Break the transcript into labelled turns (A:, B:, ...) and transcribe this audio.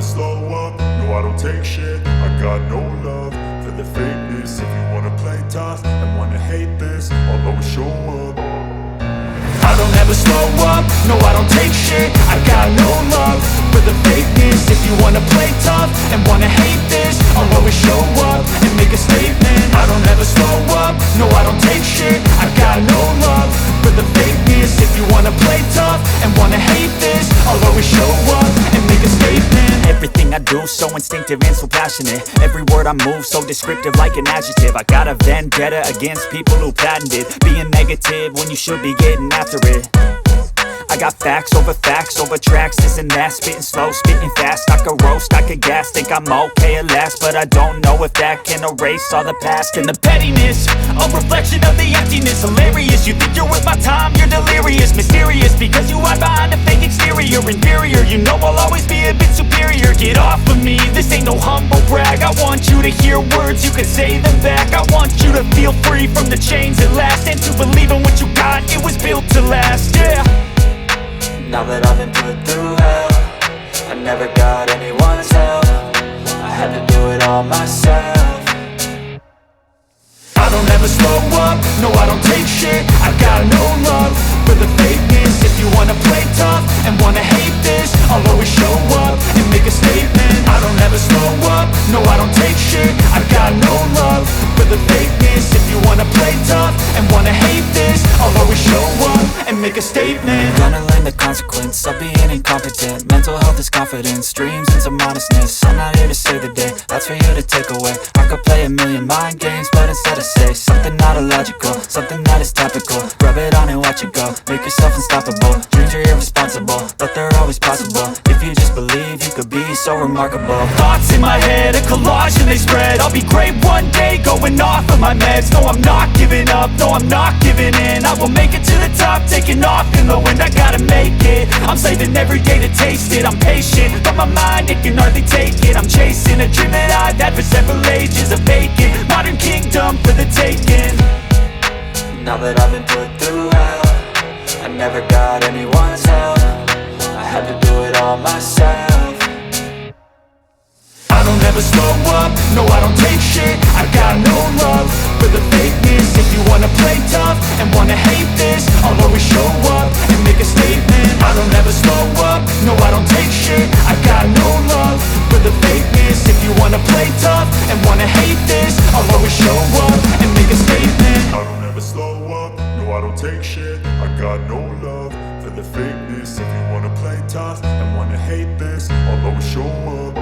A: slow up, no I don't take shit. I got no love for the fakeness. If you wanna play tough and wanna hate this, I'll always show up. I don't ever slow up, no I don't take shit. I got no love for the fakeness. If you wanna play tough and wanna hate this, I'll always show up and make a statement. I don't ever slow up, no I don't take shit. I got no love for the fakeness. If you wanna play tough and wanna hate this, I'll always show up and make a statement.
B: Everything I do so instinctive and so passionate. Every word I move so descriptive like an adjective. I got a vendetta against people who patented being negative when you should be getting after it. I got facts over tracks, this and that. Spitting slow, spitting fast, I could roast, I could gas. Think I'm okay at last, but I don't know if that can erase all the past. And the pettiness, a reflection of the emptiness. Hilarious, you think you're worth my time, you're delirious. Mysterious, because you hide behind a fake exterior. Inferior, you know I'll always be a bit superior. Get off of me, this ain't no humble brag. I want you to hear words, you can say them back. I want you to feel free from the chains at last, and to believe in what you got, it was built to last, yeah.
C: Now that I've been put through hell, I never got anyone's help. I had to do it all myself.
A: I don't ever slow up, no I don't take shit. I got no love for the fakeness. If you wanna play tough and wanna hate this, I'll always show up and make a statement. I don't ever slow up, no I don't take shit. I got no love for the fakeness. If you wanna play tough and wanna hate this, I'll always show up and make a statement.
C: Gonna learn the consequence of being incompetent. Mental health is confidence, dreams and some honestness. I'm not here to save the day, that's for you to take away. I could play a million mind games, but instead I say something not illogical, something that is topical. Rub it on and watch it go, make yourself unstoppable. Dreams are irresponsible, but they're always possible. If you just believe, you could be so remarkable.
B: Thoughts in my head, a collage and they spread. I'll be great one day, going off of my meds. No, I'm not giving up, no, I'm not giving in. I will make it to the top, taking off in the wind. I gotta make it, I'm saving every day to taste it. I'm patient, but my mind, it can hardly take it. I'm chasing a dream that I've had for several ages. A vacant, modern kingdom for the taking.
C: Now that I've been put through hell, I never got anyone's help. I had to do it all myself.
A: I don't ever slow up, no I don't take shit. I got no love for the fakeness. If you wanna play tough and wanna hate this, I'll always show up and make a statement. I don't ever slow up, no I don't take shit. I got no love for the fakeness. If you wanna play tough and wanna hate this, I'll always show up and make a statement. I don't ever slow up, no I don't take shit. I got no love for the fakeness. If you wanna play tough and wanna hate this, I'll always show up.